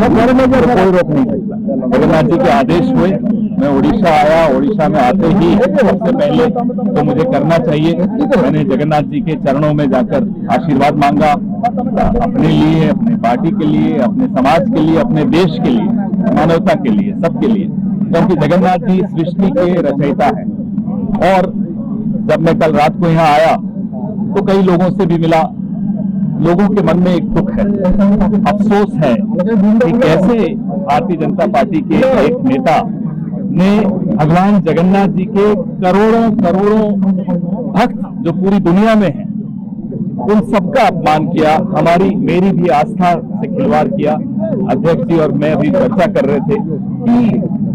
कोई रोक नहीं सकता। जगन्नाथ जी के आदेश हुए, मैं उड़ीसा आया, उड़ीसा में आते ही सबसे पहले तो मुझे करना चाहिए, मैंने जगन्नाथ जी के चरणों में जाकर आशीर्वाद मांगा, अपने लिए, अपने पार्टी के लिए, अपने समाज के लिए, अपने देश के लिए, मानवता के लिए, सबके लिए, क्योंकि जगन्नाथ जी सृष्टि के रचयिता हैं। और जब मैं कल रात को यहाँ आया तो कई लोगों से भी मिला, लोगों के मन में एक दुख है, अफसोस है कि कैसे भारतीय जनता पार्टी के एक नेता ने भगवान जगन्नाथ जी के करोड़ों करोड़ों भक्त जो पूरी दुनिया में हैं, उन सबका अपमान किया, मेरी भी आस्था से खिलवाड़ किया। अध्यक्ष जी और मैं भी चर्चा कर रहे थे कि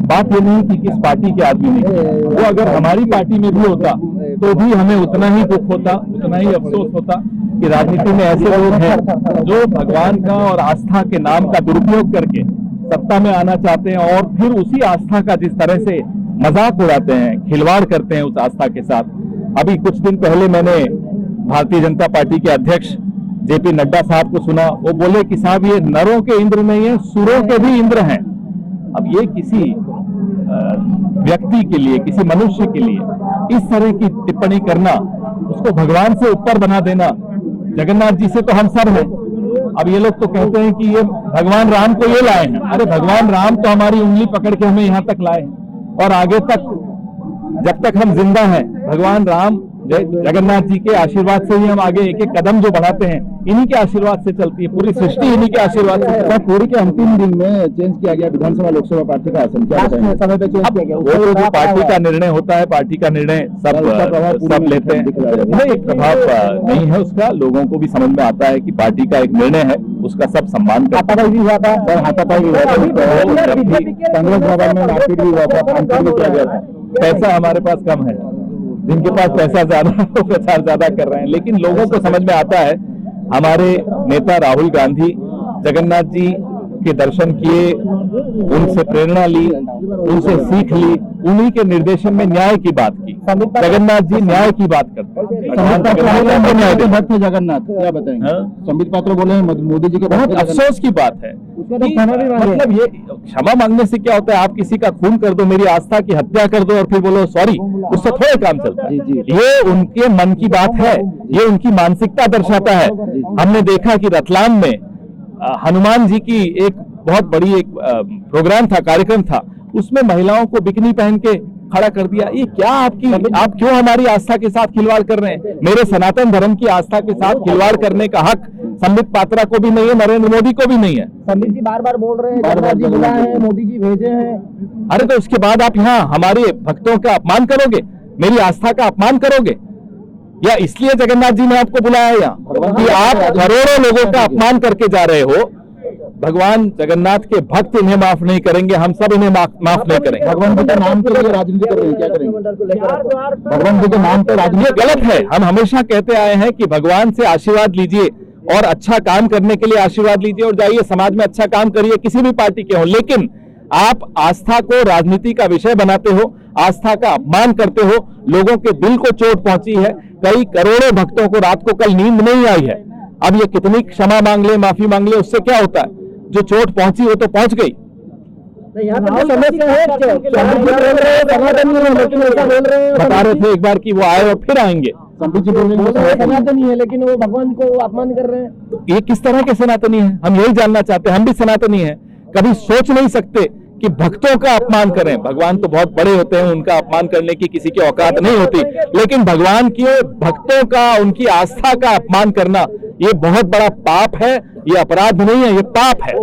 बात ये नहीं कि किस पार्टी के आदमी नहीं, वो अगर हमारी पार्टी में भी होता तो भी हमें उतना ही दुख होता, उतना ही अफसोस होता कि राजनीति में ऐसे लोग हैं जो भगवान का और आस्था के नाम का दुरुपयोग करके सत्ता में आना चाहते हैं और फिर उसी आस्था का जिस तरह से मजाक उड़ाते हैं, खिलवाड़ करते हैं उस आस्था के साथ। अभी कुछ दिन पहले मैंने भारतीय जनता पार्टी के अध्यक्ष जेपी नड्डा साहब को सुना, वो बोले कि साहब ये नरों के इंद्र नहीं है, सुरों के भी इंद्र हैं। अब ये किसी व्यक्ति के लिए, किसी मनुष्य के लिए इस तरह की टिप्पणी करना, उसको भगवान से ऊपर बना देना, जगन्नाथ जी से तो हम सब हैं। अब ये लोग तो कहते हैं कि ये भगवान राम को ये लाए हैं, अरे भगवान राम तो हमारी उंगली पकड़ के हमें यहाँ तक लाए हैं और आगे तक जब तक हम जिंदा हैं भगवान राम जगन्नाथ जी के आशीर्वाद से ही हम आगे एक एक कदम जो बढ़ाते हैं, इन्हीं के आशीर्वाद से चलती है, पूरी सृष्टि इन्हीं के आशीर्वाद से। पूरी के अंतिम दिन में चेंज किया गया विधानसभा लोकसभा पार्टी का आसन, क्या समय पे चेंज किया गया? वो जो पार्टी का निर्णय होता है, पार्टी का निर्णय सब लेते हैं, एक प्रभाव नहीं है उसका, लोगों को भी समझ में आता है कि पार्टी का एक निर्णय है, उसका सब सम्मान करता है। हाथापाई भी हुआ था, कांग्रेस भवन में मारपीट भी हुआ था, पैसा हमारे पास कम है, जिनके पास पैसा ज्यादा वो प्रचार ज्यादा कर रहे हैं, लेकिन लोगों को समझ में आता है। हमारे नेता राहुल गांधी जगन्नाथ जी के दर्शन किए, उनसे प्रेरणा ली, उनसे सीख ली, उन्हीं के निर्देशन में न्याय की बात की। जगन्नाथ जी न्याय की बात करते हैं। भक्त जगन्नाथ, क्या बताएंगे? संबित पात्र बोले मोदी जी के, बहुत अफसोस की बात है। मतलब ये क्षमा मांगने से क्या होता है? आप किसी का खून कर दो, मेरी आस्था की हत्या कर दो और फिर बोलो सॉरी, उससे थोड़े काम चलता है। ये उनके मन की बात है, ये उनकी मानसिकता दर्शाता है। हमने देखा कि रतलाम में हनुमान जी की एक बहुत बड़ी एक प्रोग्राम था, कार्यक्रम था, उसमें महिलाओं को बिकनी पहन के खड़ा कर दिया। ये क्या आप क्यों हमारी आस्था के साथ खिलवाड़ कर रहे हैं? मेरे सनातन धर्म की आस्था के साथ खिलवाड़ करने का हक संबित पात्रा को भी नहीं है, नरेंद्र मोदी को भी नहीं है। संबित जी बार बार बोल रहे हैं जगन्नाथ जी बुलाए हैं, मोदी जी भेजे हैं। अरे तो उसके बाद आप यहाँ हमारे भक्तों का अपमान करोगे, मेरी आस्था का अपमान करोगे? या इसलिए जगन्नाथ जी ने आपको बुलाया है यहाँ कि आप करोड़ों लोगों का अपमान करके जा रहे हो? भगवान जगन्नाथ के भक्त इन्हें माफ नहीं करेंगे, हम सब इन्हें माफ नहीं करेंगे। भगवान जी के नाम के लिए राजनीति कर रहे हैं, क्या करेंगे? भगवान जी के नाम पर राजनीति गलत है। हम हमेशा कहते आए हैं कि भगवान से आशीर्वाद लीजिए और अच्छा काम करने के लिए आशीर्वाद लीजिए और जाइए समाज में अच्छा काम करिए, किसी भी पार्टी के हो, लेकिन आप आस्था को राजनीति का विषय बनाते हो, आस्था का अपमान करते हो, लोगों के दिल को चोट पहुंची है। कई करोड़ों भक्तों को रात को कल नींद नहीं आई है। अब ये कितनी क्षमा मांग ले, माफी मांग ले, उससे क्या होता है? जो चोट पहुंची वो तो पहुंच गई। बता रहे थे एक बार कि वो आए और फिर आएंगे। सनातनी है लेकिन वो भगवान को अपमान कर रहे हैं। ये किस तरह के सनातनी है? हम यही जानना चाहते हैं। हम भी सनातनी हैं, कभी सोच नहीं सकते कि भक्तों का अपमान करें। भगवान तो बहुत बड़े होते हैं, उनका अपमान करने की किसी की औकात नहीं होती, लेकिन भगवान के भक्तों का, उनकी आस्था का अपमान करना ये बहुत बड़ा पाप है। ये अपराध नहीं है, ये पाप है।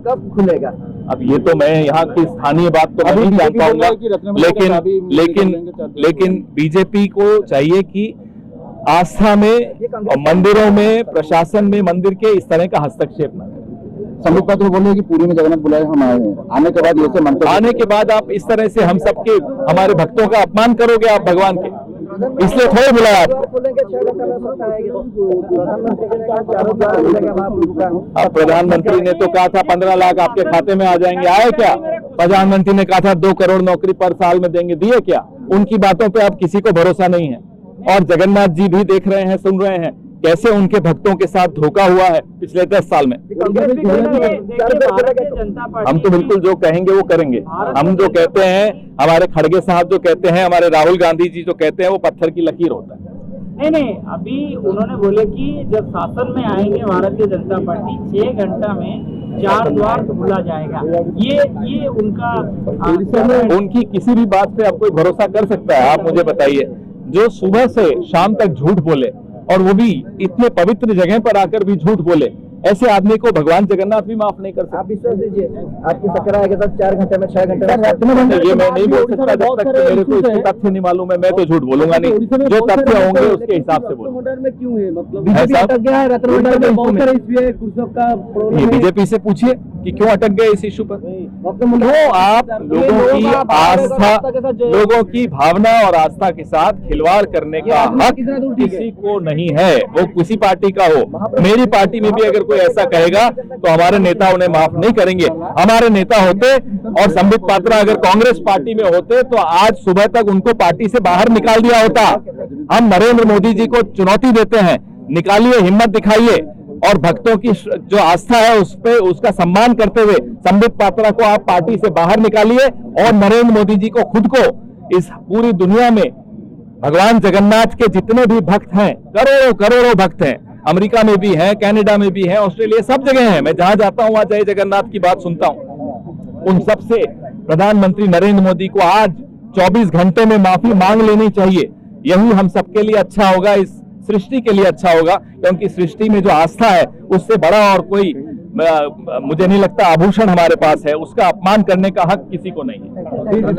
कब खुलेगा? अब ये तो मैं यहाँ की स्थानीय बात तो नहीं जान पाऊंगा, लेकिन बीजेपी को चाहिए कि आस्था में और मंदिरों में, प्रशासन में, मंदिर के इस तरह का हस्तक्षेप न करें। संबित पात्र बोले कि पूरी में जगन्नाथ बुलाए, हम आए हैं, आने के बाद ये से मंत्र, आने के बाद आप इस तरह से हम सबके, हमारे भक्तों का अपमान करोगे आप भगवान के, इसलिए थोड़े बुलाया आपको। अब प्रधानमंत्री ने तो कहा था 15 लाख आपके खाते में आ जाएंगे, आए क्या? प्रधानमंत्री ने कहा था 2 करोड़ नौकरी पर साल में देंगे, दिए क्या? उनकी बातों पे अब किसी को भरोसा नहीं है। और जगन्नाथ जी भी देख रहे हैं, सुन रहे हैं कैसे उनके भक्तों के साथ धोखा हुआ है पिछले 10 साल में। हम तो बिल्कुल जो कहेंगे वो करेंगे। हम जो कहते हैं, हमारे खड़गे साहब जो कहते हैं, हमारे राहुल गांधी जी जो कहते हैं, वो पत्थर की लकीर होता है। नहीं, अभी उन्होंने बोले कि जब शासन में आएंगे भारतीय जनता पार्टी 6 घंटा में 4 द्वार खुला जाएगा। ये उनका उनकी किसी भी बात पे आप कोई भरोसा कर सकता है? आप मुझे बताइए, जो सुबह से शाम तक झूठ बोले और वो भी इतने पवित्र जगह पर आकर भी झूठ बोले, ऐसे आदमी को भगवान जगन्नाथ भी माफ नहीं कर सकते। आप विश्वास दीजिए, आपकी सकरा आएगा तब 4 घंटे में 6 घंटे में ये मैं नहीं बोल सकता जब तक कि मेरे को इसके तथ्य नहीं मालूम है। मैं तो झूठ बोलूंगा नहीं, जो तथ्य होंगे उसके हिसाब से बोलूंगा। में क्यों है मतलब बीजेपी से पूछिए कि क्यों अटक गए इस इशू पर। क्यों आप लोगों की आस्था, लोगों की भावना और आस्था के साथ खिलवाड़ करने का हक किसी को नहीं है, वो किसी पार्टी का हो। मेरी पार्टी में भी अगर कोई ऐसा कहेगा तो हमारे नेता उन्हें माफ नहीं करेंगे। हमारे नेता होते और संबित पात्रा अगर कांग्रेस पार्टी में होते तो आज सुबह तक उनको पार्टी से बाहर निकाल दिया होता। हम नरेंद्र मोदी जी को चुनौती देते हैं, निकालिए, हिम्मत दिखाइए और भक्तों की जो आस्था है उस पे उसका सम्मान करते हुए संबित पात्रा को आप पार्टी से बाहर निकालिए और नरेंद्र मोदी जी को खुद को इस पूरी दुनिया में भगवान जगन्नाथ के जितने भी भक्त हैं, करोड़ों करोड़ों भक्त हैं, अमेरिका में भी हैं, कनाडा में भी हैं, ऑस्ट्रेलिया, सब जगह हैं। मैं जहां जाता हूं वहां जय जगन्नाथ की बात सुनता हूं। उन सबसे प्रधानमंत्री नरेंद्र मोदी को आज 24 घंटे में माफी मांग लेनी चाहिए। यही हम सबके लिए अच्छा होगा, इस सृष्टि के लिए अच्छा होगा, क्योंकि सृष्टि में जो आस्था है उससे बड़ा और कोई मुझे नहीं लगता आभूषण हमारे पास है। उसका अपमान करने का हक किसी को नहीं है।